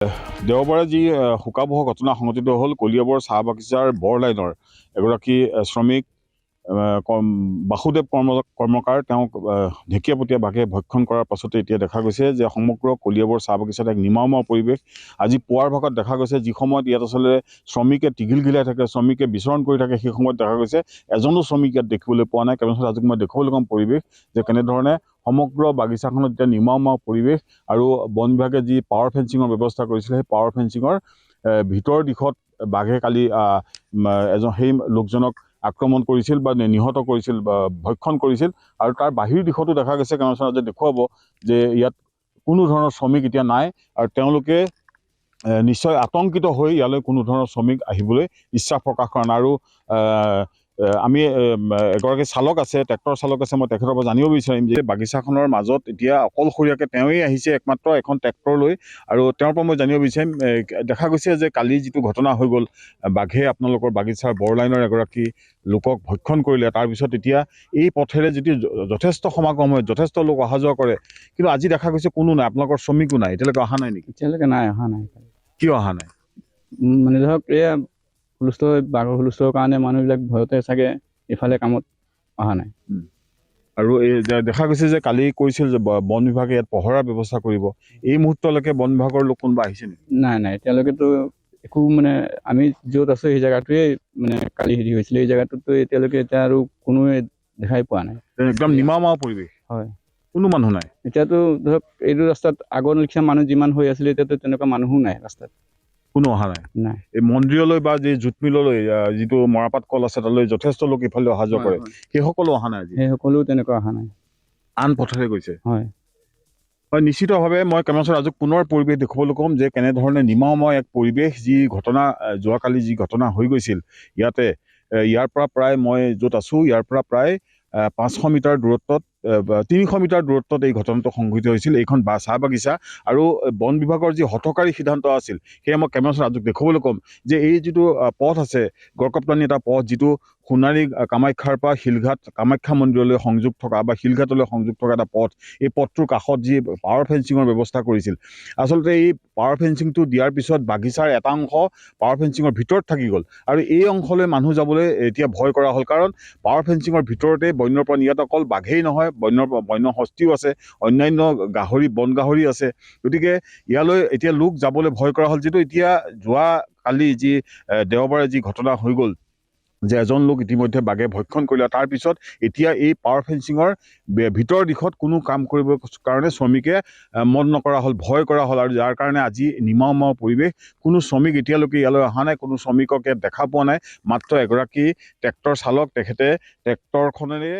দেওবাৰে যি শোকাবহ ঘটনা সংঘটিত হ'ল কলিয়াবৰ চাহ বাগিচাৰ বৰ লাইনৰ এগৰাকী শ্ৰমিক বাসুদেৱ কৰ্মকাৰ তেওঁক ঢেকীয়াপতীয়া বাঘে ভক্ষণ কৰাৰ পাছতে এতিয়া দেখা গৈছে যে সমগ্ৰ কলিয়াবৰ চাহ বাগিচাত এক নিমাওমা পৰিৱেশ। আজি পুৱাৰ ভাগত দেখা গৈছে যি সময়ত ইয়াত আচলতে শ্ৰমিকে টিঘিল ঘিলাই থাকে, শ্ৰমিকে বিচৰণ কৰি থাকে, সেই সময়ত দেখা গৈছে এজনো শ্ৰমিক ইয়াত দেখিবলৈ পোৱা নাই। কেৱল আজি মই দেখুৱাবলৈ কম পৰিৱেশ যে কেনেধৰণে সমগ্ৰ বাগিচাখনত এতিয়া নিমাওমা পৰিৱেশ আৰু বন বিভাগে যি পাৱাৰ ফেঞ্চিঙৰ ব্যৱস্থা কৰিছিলে সেই পাৱাৰ ফেঞ্চিঙৰ ভিতৰৰ দিশত বাঘে কালি সেই লোকজনক আক্ৰমণ কৰিছিল বা নিহত কৰিছিল বা ভক্ষণ কৰিছিল। আৰু তাৰ বাহিৰ দিশতো দেখা গৈছে কেনেধৰণে যে দেখুৱাব যে ইয়াত কোনো ধৰণৰ শ্ৰমিক এতিয়া নাই আৰু তেওঁলোকে নিশ্চয় আতংকিত হৈ ইয়ালৈ কোনো ধৰণৰ শ্ৰমিক আহিবলৈ ইচ্ছা প্ৰকাশ কৰা নাই। আৰু আমি এগৰাকী চালক আছে, ট্ৰেক্টৰ চালক আছে, মই তেখেতৰ পৰা জানিব বিচাৰিম যে বাগিচাখনৰ মাজত এতিয়া অকলশৰীয়াকৈ তেওঁৱেই আহিছে একমাত্ৰ এখন ট্ৰেক্টৰ লৈ। আৰু তেওঁৰ পৰা মই জানিব বিচাৰিম দেখা গৈছে যে কালি যিটো ঘটনা হৈ গ'ল, বাঘে আপোনালোকৰ বাগিচাৰ বৰ লাইনৰ এগৰাকী লোকক ভক্ষণ কৰিলে, তাৰপিছত এতিয়া এই পথেৰে যিটো যথেষ্ট সমাগম হয়, যথেষ্ট লোক অহা যোৱা কৰে, কিন্তু আজি দেখা গৈছে কোনো নাই, আপোনালোকৰ শ্ৰমিকো নাই, এতিয়ালৈকে অহা নাই নেকি? এতিয়ালৈকে নাই, অহা নাই। কিয় অহা নাই? মানে ধৰক এয়া হুলস্থুল, বাঘৰ হুলস্থুলৰ কাৰণে মানুহবিলাক ভয়তে চাগে ইফালে কামত অহা নাই। আৰু এই দেখা গৈছে যে কালি কৈছিল যে বন বিভাগে ইয়াত পহৰাৰ ব্যৱস্থা কৰিব, এই মুহূৰ্তলৈকে বন বিভাগৰ লোক কোনোবা আহিছে নেকি? নাই নাই, এতিয়ালৈকেতো একো মানে আমি য'ত আছো সেই জেগাটোৱে মানে কালি হেৰি হৈছিলে, এই জেগাটোতো এতিয়ালৈকে এতিয়া আৰু কোনোৱে দেখাই পোৱা নাই। একদম নিমাওমা পৰিৱেশ, হয়, কোনো মানুহ নাই। এতিয়াতো ধৰক এইটো ৰাস্তাত আগৰ নিচিনা মানুহ যিমান হৈ আছিলে এতিয়াতো তেনেকুৱা মানুহো নাই ৰাস্তাত, কোনো অহা নাই। নাই। এই মন্দিৰলৈ বা যি জুট মিললৈ যিটো মৰাপাট কল আছে তালৈ যথেষ্ট লোক ইফালে অহা যোৱা কৰে, সেইসকলো অহা নাই আজি? সেই সকলো তেনেকুৱা অহা নাই, আন পথেৰে গৈছে। হয় হয়, নিশ্চিতভাৱে মই কেমেৰাচৰ ৰাজুক পুনৰ পৰিৱেশ দেখুৱাবলৈ ক'ম যে কেনেধৰণে নিমাওময় এক পৰিৱেশ, যি ঘটনা যোৱাকালি যি ঘটনা হৈ গৈছিল ইয়াতে, ইয়াৰ পৰা প্ৰায় মই য'ত আছোঁ ইয়াৰ পৰা প্ৰায় 500 মিটাৰ দূৰত্বত 300 মিটাৰ দূৰত্বত এই ঘটনাটো সংঘটিত হৈছিল। এইখন চাহ বাগিচা আৰু বন বিভাগৰ যি হঠকাৰী সিদ্ধান্ত আছিল সেয়া মই কেমেৰাচৰ ৰাজুক দেখুৱাবলৈ ক'ম যে এই যিটো পথ আছে, গড়কাপ্তানি এটা পথ যিটো সোণাৰী কামাখ্যাৰ পৰা শিলঘাট কামাখ্যা মন্দিৰলৈ সংযোগ থকা বা শিলঘাটলৈ সংযোগ থকা এটা পথ, এই পথটোৰ কাষত যি পাৱাৰ ফেঞ্চিঙৰ ব্যৱস্থা কৰিছিল, আচলতে এই পাৱাৰ ফেঞ্চিংটো দিয়াৰ পিছত বাগিচাৰ এটা অংশ পাৱাৰ ফেঞ্চিঙৰ ভিতৰত থাকি গ'ল আৰু এই অংশলৈ মানুহ যাবলৈ এতিয়া ভয় কৰা হ'ল। কাৰণ পাৱাৰ ফেঞ্চিঙৰ ভিতৰতে বন্যপ্ৰাণী, ইয়াত অকল বাঘেই নহয়, বন্য হস্তীও আছে, অন্যান্য গাহৰি, বন গাহৰি আছে, গতিকে ইয়ালৈ এতিয়া লোক যাবলৈ ভয় কৰা হ'ল। যিটো এতিয়া যোৱা কালি যি দেওবাৰে যি ঘটনা হৈ গ'ল যে এজন লোক ইতিমধ্যে বাঘে ভক্ষণ কৰিলে, তাৰপিছত এতিয়া এই পাৱাৰ ফেঞ্চিঙৰ ভিতৰৰ দিশত কোনো কাম কৰিবৰ কাৰণে শ্ৰমিকে মন নকৰা হ'ল, ভয় কৰা হ'ল, আৰু যাৰ কাৰণে আজি নিমাওমা পৰিৱেশ। কোনো শ্ৰমিক এতিয়ালৈকে ইয়ালৈ অহা নাই, কোনো শ্ৰমিকক ইয়াত দেখা পোৱা নাই, মাত্ৰ এগৰাকী ট্ৰেক্টৰ চালক, তেখেতে ট্ৰেক্টৰখনেৰে